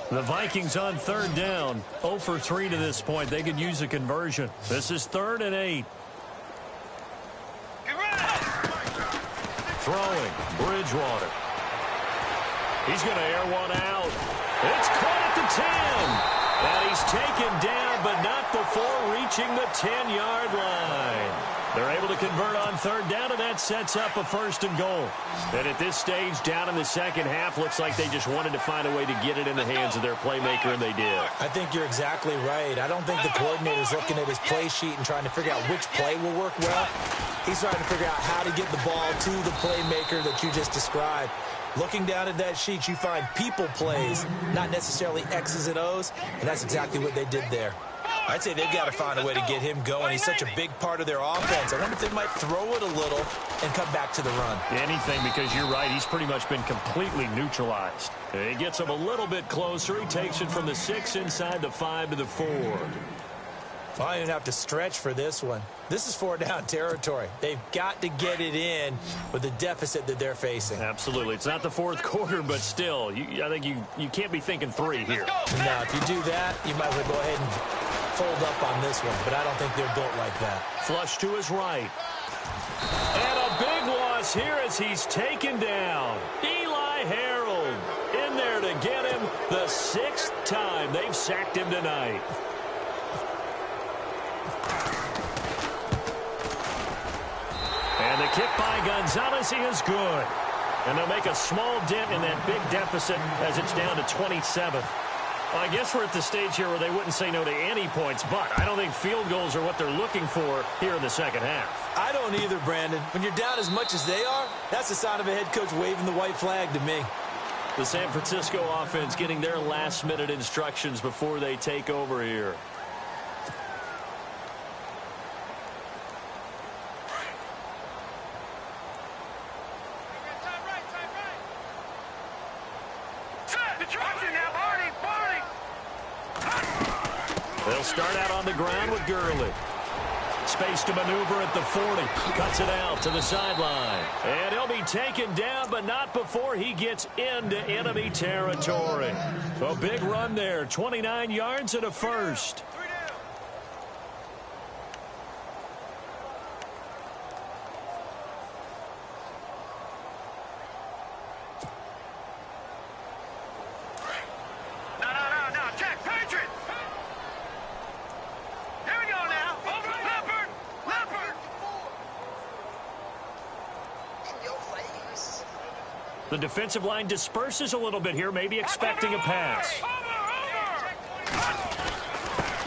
The Vikings on third down. 0 for 3 to this point. They could use a conversion. This is 3rd and 8. Throwing. Bridgewater. He's going to air one out. It's caught at the 10. And he's taken down, but not before reaching the 10-yard line. They're able to convert on third down, and that sets up a 1st and goal. And at this stage, down in the second half, looks like they just wanted to find a way to get it in the hands of their playmaker, and they did. I think you're exactly right. I don't think the coordinator's looking at his play sheet and trying to figure out which play will work well. He's trying to figure out how to get the ball to the playmaker that you just described. Looking down at that sheet, you find people plays, not necessarily X's and O's, and that's exactly what they did there. I'd say they've got to find a way to get him going. He's such a big part of their offense. I wonder if they might throw it a little and come back to the run. Anything, because you're right. He's pretty much been completely neutralized. He gets him a little bit closer. He takes it from the 6 inside the 5 to the 4. Well, I didn't have to stretch for this one. This is 4-down territory. They've got to get it in with the deficit that they're facing. Absolutely. It's not the 4th quarter, but still, I think you can't be thinking 3 here. Now, if you do that, you might as well go ahead and fold up on this one, but I don't think they're built like that. Flush to his right. And a big loss here as he's taken down. Eli Harold in there to get him the 6th time they've sacked him tonight. And the kick by Gonzalez is good. And they'll make a small dent in that big deficit as it's down to 27. Well, I guess we're at the stage here where they wouldn't say no to any points, but I don't think field goals are what they're looking for here in the second half. I don't either, Brandon. When you're down as much as they are, that's the sign of a head coach waving the white flag to me. The San Francisco offense getting their last-minute instructions before they take over here. They'll start out on the ground with Gurley. Space to maneuver at the 40. Cuts it out to the sideline. And he'll be taken down, but not before he gets into enemy territory. A big run there. 29 yards and a first. The defensive line disperses a little bit here, maybe expecting a pass.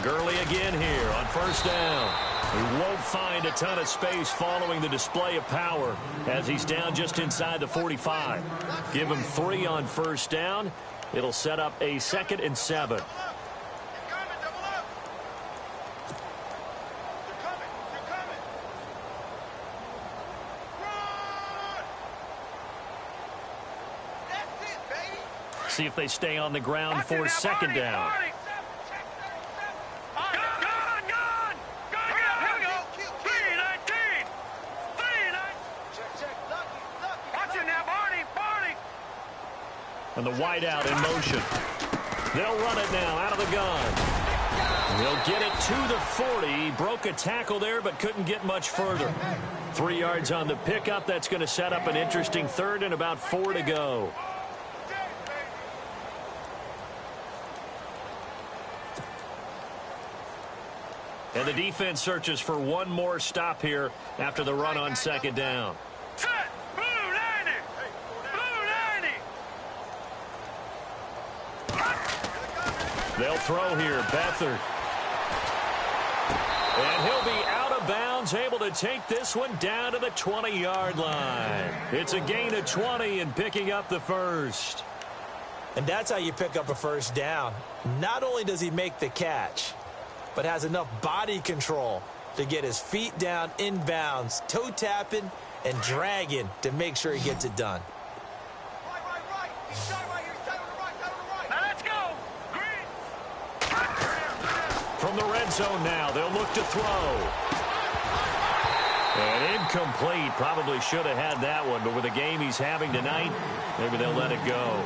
Gurley again here on first down. He won't find a ton of space following the display of power as he's down just inside the 45. Give him 3 on first down. It'll set up a 2nd and 7. See if they stay on the ground for 2nd down. And the wideout in motion. They'll run it now out of the gun. They'll get it to the 40. Broke a tackle there, but couldn't get much further. 3 yards on the pickup. That's going to set up an interesting third and about 4 to go. And the defense searches for one more stop here after the run on second down. They'll throw here. Beathard. And he'll be out of bounds, able to take this one down to the 20-yard line. It's a gain of 20 and picking up the first. And that's how you pick up a first down. Not only does he make the catch, but has enough body control to get his feet down inbounds, toe tapping and dragging to make sure he gets it done. Now let's go. From the red zone now, they'll look to throw. And incomplete. Probably should have had that one, but with the game he's having tonight, maybe they'll let it go.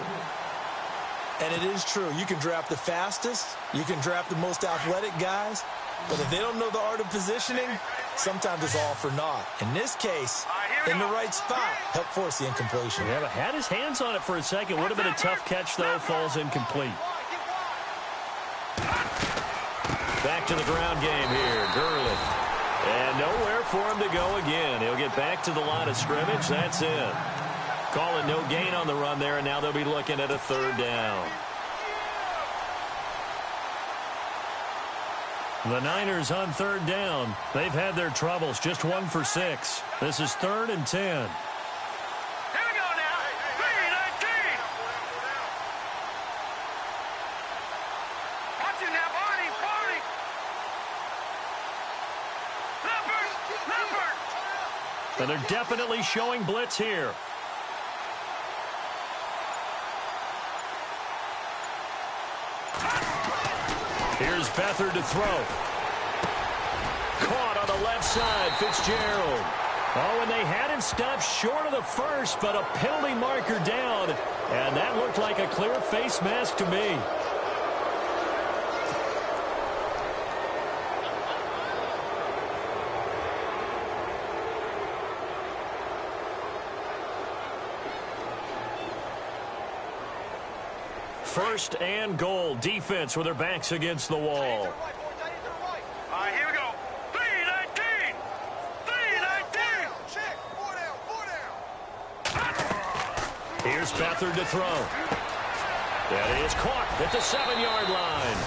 And it is true. You can draft the fastest. You can draft the most athletic guys. But if they don't know the art of positioning, sometimes it's all for naught. In this case, in the right spot, help force the incompletion. Yeah, but had his hands on it for a second. Would have been a tough catch, though. Falls incomplete. Back to the ground game here. Gurley. And nowhere for him to go again. He'll get back to the line of scrimmage. That's it. Call it no gain on the run there, and now they'll be looking at a third down. The Niners on third down. They've had their troubles, just 1 for 6. This is 3rd and 10. Here we go now. 3-19. Watch it now, Barney. Leopard. And they're definitely showing blitz here. Here's Beathard to throw. Caught on the left side, Fitzgerald. Oh, and they had him stopped short of the first, but a penalty marker down. And that looked like a clear face mask to me. First and goal. Defense with their backs against the wall. All right, here we go. 3-19. 3-19. Check. 4 down. Here's Beathard to throw. That is caught at the 7-yard line.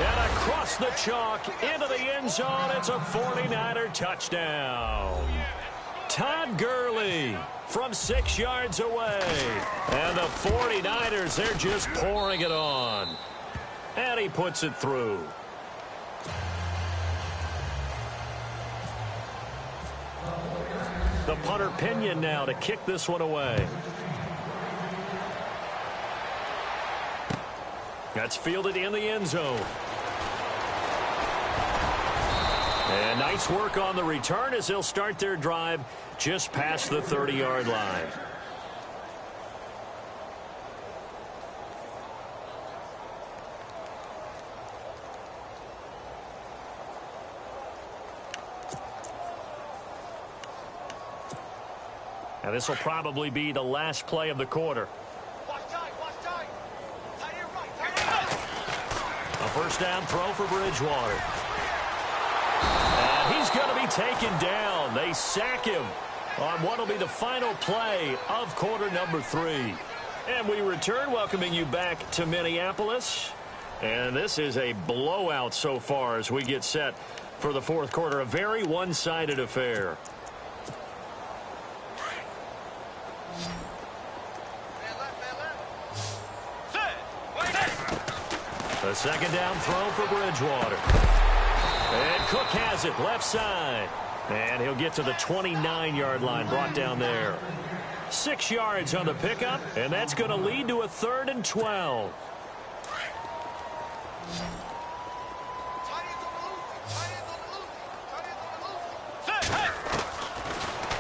And across the chalk into the end zone. It's a 49er touchdown. Todd Gurley from 6 yards away. And the 49ers, they're just pouring it on. And he puts it through. The punter Pinion now to kick this one away. That's fielded in the end zone. And nice work on the return as they'll start their drive just past the 30-yard line. Now this will probably be the last play of the quarter. A first down throw for Bridgewater. And he's going to be taken down. They sack him on what will be the final play of quarter number 3. And we return, welcoming you back to Minneapolis. And this is a blowout so far as we get set for the fourth quarter. A very one-sided affair. A second down throw for Bridgewater. And Cook has it left side. And he'll get to the 29-yard line, brought down there. 6 yards on the pickup, and that's going to lead to a 3rd and 12.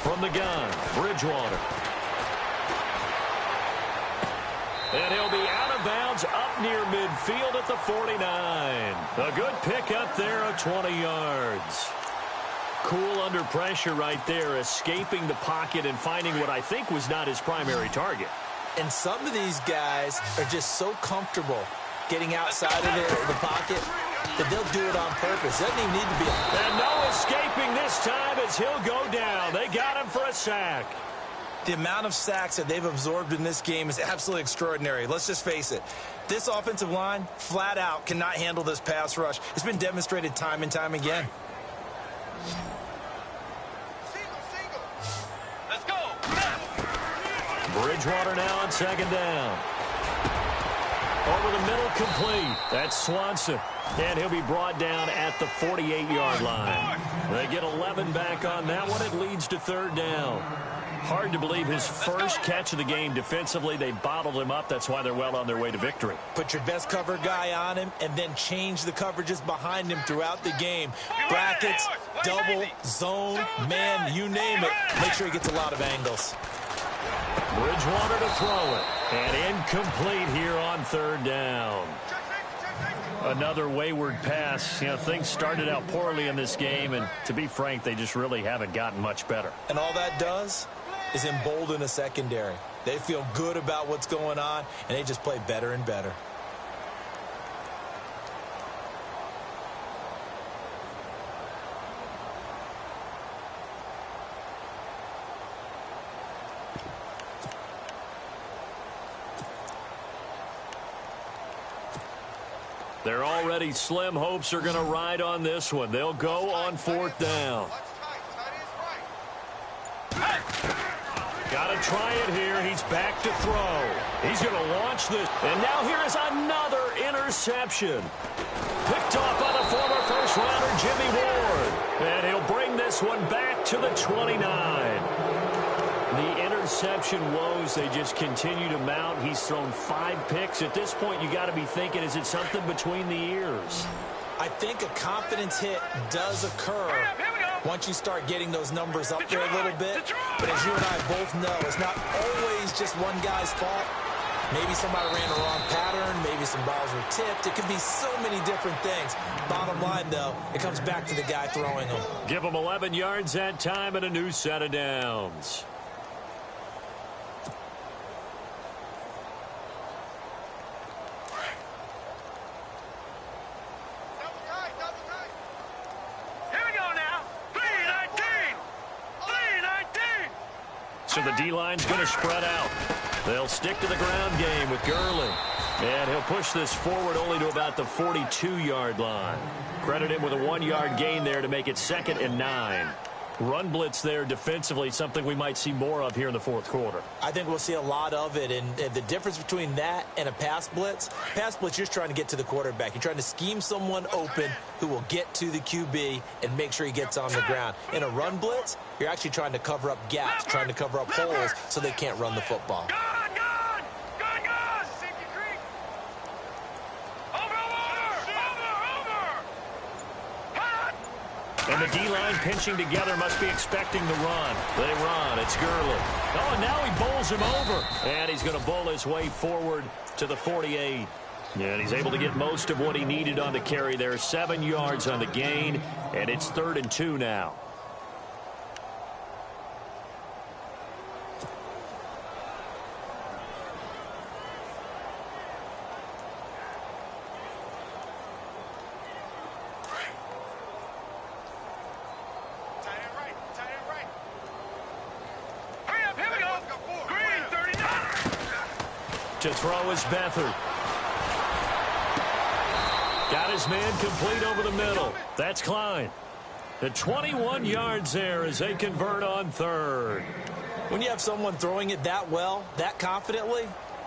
From the gun, Bridgewater. And he'll be out of bounds up near midfield at the 49. A good pick up there of 20 yards. Cool under pressure right there, escaping the pocket and finding what I think was not his primary target. And some of these guys are just so comfortable getting outside of the pocket that they'll do it on purpose. Doesn't even need to be. And no escaping this time as he'll go down. They got him for a sack. The amount of sacks that they've absorbed in this game is absolutely extraordinary. Let's just face it. This offensive line, flat out, cannot handle this pass rush. It's been demonstrated time and time again. Let's go. Bridgewater now on second down. Over the middle, complete. That's Swanson. And he'll be brought down at the 48-yard line. They get 11 back on that one. It leads to third down. Hard to believe his first catch of the game defensively. They bottled him up. That's why they're well on their way to victory. Put your best cover guy on him and then change the coverages behind him throughout the game. Brackets, double, zone, man, you name it. Make sure he gets a lot of angles. Bridgewater to throw it. And incomplete here on third down. Another wayward pass. You know, things started out poorly in this game, and to be frank, they just really haven't gotten much better. And all that does is embolden a secondary. They feel good about what's going on, and they just play better and better. They're already slim hopes are going to ride on this one. They'll go on fourth down. Got to try it here. He's back to throw. He's going to launch this. And now here is another interception. Picked off by the former first-rounder Jimmy Ward. And he'll bring this one back to the 29. The interception woes, they just continue to mount. He's thrown 5 picks. At this point, you got to be thinking, is it something between the ears? I think a confidence hit does occur once you start getting those numbers up there a little bit. But as you and I both know, it's not always just one guy's fault. Maybe somebody ran the wrong pattern. Maybe some balls were tipped. It could be so many different things. Bottom line, though, it comes back to the guy throwing them. Give him 11 yards that time and a new set of downs. So the D-line's going to spread out. They'll stick to the ground game with Gurley. And he'll push this forward only to about the 42-yard line. Credit him with a 1-yard gain there to make it 2nd and 9. Run blitz there defensively, something we might see more of here in the fourth quarter. I think we'll see a lot of it, and the difference between that and a pass blitz, you're just trying to get to the quarterback. You're trying to scheme someone open who will get to the QB and make sure he gets on the ground. In a run blitz, you're actually trying to cover up gaps, trying to cover up holes so they can't run the football. And the D-line pinching together must be expecting the run. They run. It's Gurley. Oh, and now he bowls him over. And he's going to bowl his way forward to the 48. And he's able to get most of what he needed on the carry there. 7 yards on the gain. And it's 3rd and 2 now. To throw is Beathard. Got his man complete over the middle. That's Klein. The 21 yards there as they convert on 3rd. When you have someone throwing it that well, that confidently,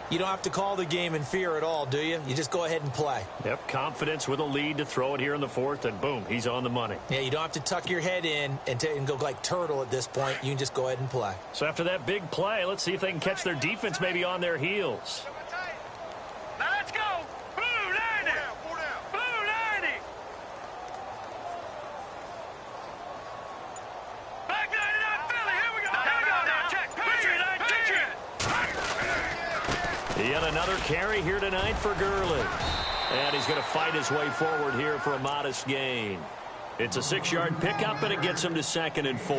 you don't have to call the game in fear at all, do you? You just go ahead and play. Yep, confidence with a lead to throw it here in the 4th, and boom, he's on the money. Yeah, you don't have to tuck your head in and go like turtle at this point. You can just go ahead and play. So after that big play, let's see if they can catch their defense maybe on their heels. Now let's go. Blue 90. Blue 90. Black 99 Philly. Here we go. Here we go now. Check. Yet another carry here tonight for Gurley. And he's going to fight his way forward here for a modest gain. It's a 6-yard pickup, and it gets him to 2nd and 4.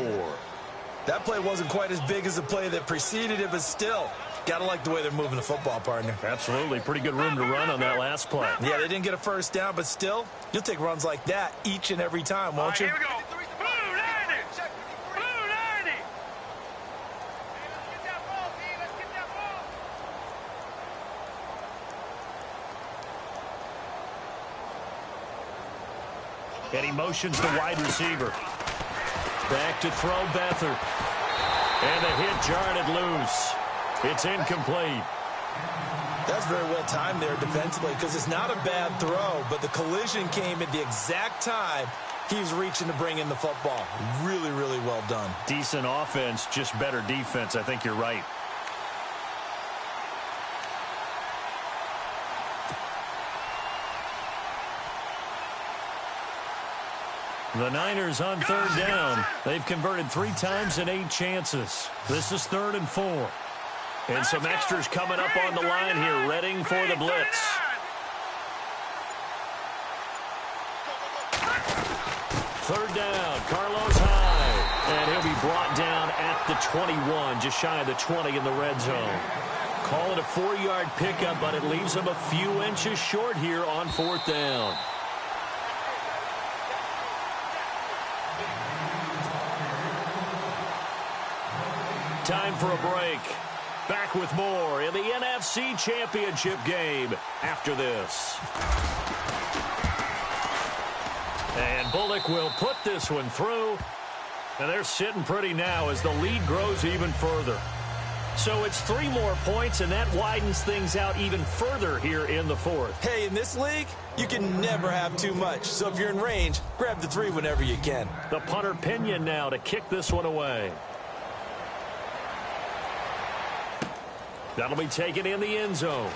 That play wasn't quite as big as the play that preceded it, but still, got to like the way they're moving the football, partner. Absolutely. Pretty good room to run on that last play. Yeah, they didn't get a first down, but still, you'll take runs like that each and every time, won't you? Here we go. Blue 90. Blue 90. Let's get that ball, D. Let's get that ball. And he motions the wide receiver. Back to throw Beathard. And the hit jarred it loose. It's incomplete. That's very well timed there defensively because it's not a bad throw, but the collision came at the exact time he was reaching to bring in the football. Really, really well done. Decent offense, just better defense. I think you're right. The Niners on 3rd down. They've converted 3 times in 8 chances. This is 3rd and 4. And some extras coming up on the line here, readying for the blitz. Third down, Carlos Hyde. And he'll be brought down at the 21, just shy of the 20 in the red zone. Call it a 4-yard pickup, but it leaves him a few inches short here on 4th down. Time for a break. Back with more in the NFC Championship game after this. And Bullock will put this one through. And they're sitting pretty now as the lead grows even further. So it's 3 more points, and that widens things out even further here in the 4th. Hey, in this league, you can never have too much. So if you're in range, grab the 3 whenever you can. The punter Pinion now to kick this one away. That'll be taken in the end zone.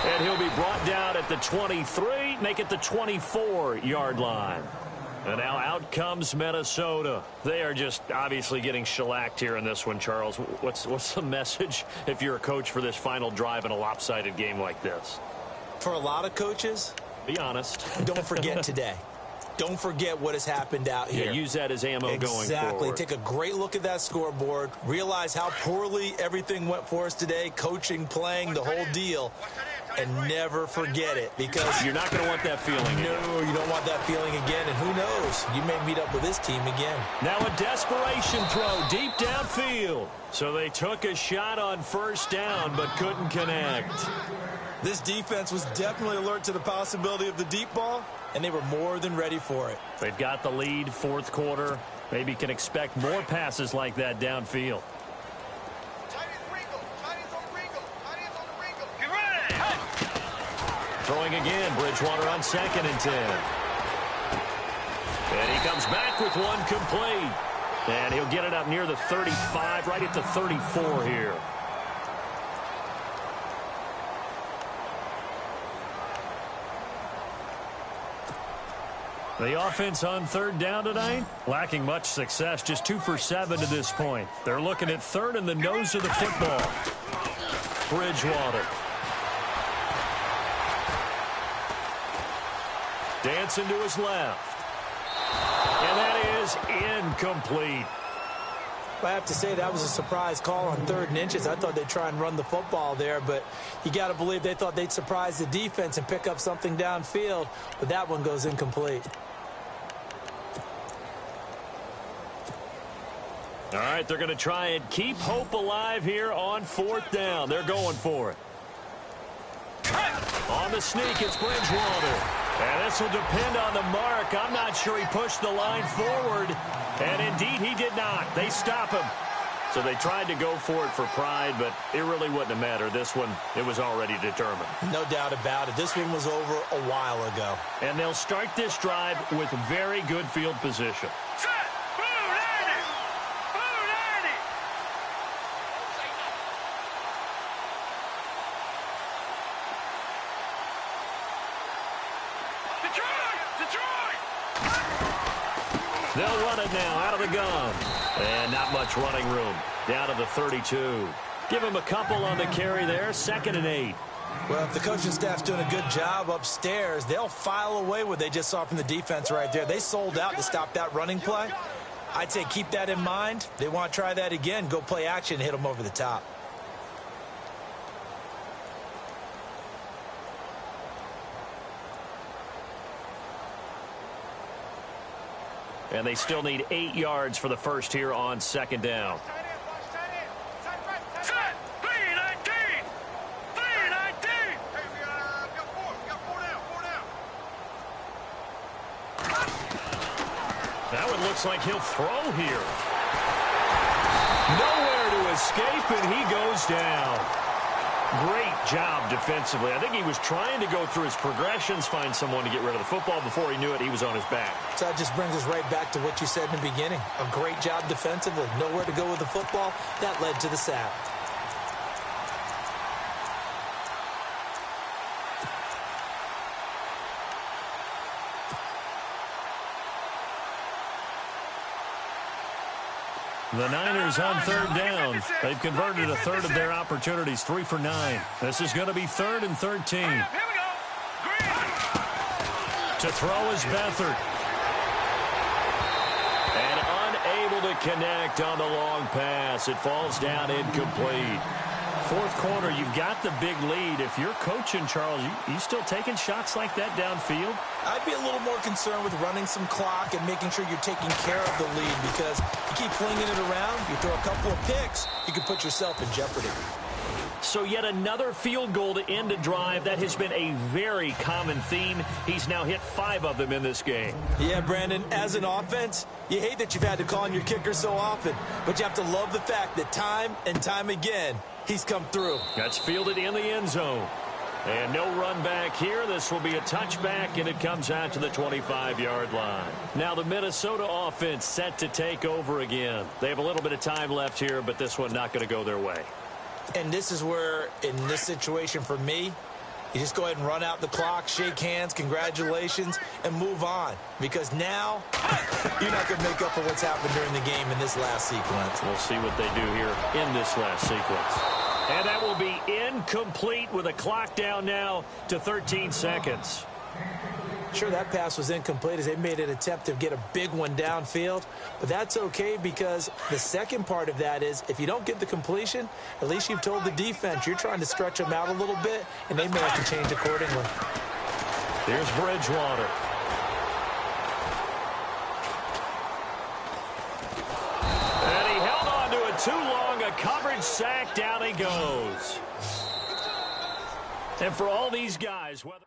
And he'll be brought down at the 23, make it the 24-yard line. And now out comes Minnesota. They are just obviously getting shellacked here in this one, Charles. What's the message if you're a coach for this final drive in a lopsided game like this? For a lot of coaches, be honest. Don't forget today. Don't forget what has happened out here. Yeah, use that as ammo going forward. Exactly. Take a great look at that scoreboard. Realize how poorly everything went for us today. Coaching, playing, the whole deal. And never forget it because you're not going to want that feeling again. No, you don't want that feeling again. And who knows? You may meet up with this team again. Now a desperation throw deep downfield. So they took a shot on 1st down but couldn't connect. This defense was definitely alert to the possibility of the deep ball, and they were more than ready for it. They've got the lead, 4th quarter. Maybe can expect more passes like that downfield. Throwing again, Bridgewater on 2nd and 10. And he comes back with one complete. And he'll get it up near the 35, right at the 34 here. The offense on 3rd down tonight, lacking much success, just 2 for 7 to this point. They're looking at 3rd in the nose of the football. Bridgewater. Dancing to his left. And that is incomplete. I have to say that was a surprise call on 3rd and inches. I thought they'd try and run the football there, but you got to believe they thought they'd surprise the defense and pick up something downfield, but that one goes incomplete. All right, they're going to try and keep hope alive here on 4th down. They're going for it. On the sneak, it's Bridgewater. And this will depend on the mark. I'm not sure he pushed the line forward. And indeed, he did not. They stop him. So they tried to go for it for pride, but it really wouldn't have mattered. This one, it was already determined. No doubt about it. This one was over a while ago. And they'll start this drive with very good field position. They'll run it now out of the gun. And not much running room. Down to the 32. Give him a couple on the carry there. 2nd and 8. Well, if the coaching staff's doing a good job upstairs, they'll file away what they just saw from the defense right there. They sold out to stop that running play. I'd say keep that in mind. They want to try that again. Go play action and hit them over the top. And they still need 8 yards for the first here on second down. That one looks like he'll throw here. Nowhere to escape, and he goes down. Great job defensively. I think he was trying to go through his progressions, find someone to get rid of the football. Before he knew it, he was on his back. So that just brings us right back to what you said in the beginning. A great job defensively. Nowhere to go with the football. That led to the sack. The Niners on third down. They've converted a third of their opportunities, 3 for 9. This is going to be 3rd and 13. To throw is Beathard. And unable to connect on the long pass. It falls down incomplete. Fourth quarter, you've got the big lead. If you're coaching, Charles, you still taking shots like that downfield? I'd be a little more concerned with running some clock and making sure you're taking care of the lead, because you keep flinging it around, you throw a couple of picks, you could put yourself in jeopardy. So yet another field goal to end a drive. That has been a very common theme. He's now hit 5 of them in this game. Yeah, Brandon, as an offense, you hate that you've had to call on your kicker so often, but you have to love the fact that time and time again, he's come through. That's fielded in the end zone. And no run back here. This will be a touchback, and it comes out to the 25-yard line. Now the Minnesota offense set to take over again. They have a little bit of time left here, but this one not going to go their way. And this is where, in this situation for me, you just go ahead and run out the clock, shake hands, congratulations, and move on. Because now, you're not going to make up for what's happened during the game in this last sequence. We'll see what they do here in this last sequence. And that will be incomplete with a clock down now to 13 seconds. Sure, that pass was incomplete as they made an attempt to get a big one downfield. But that's okay, because the second part of that is if you don't get the completion, at least you've told the defense you're trying to stretch them out a little bit, and they may have to change accordingly. Here's Bridgewater. And he held on to it too long. A coverage sack. Down he goes. And for all these guys, whether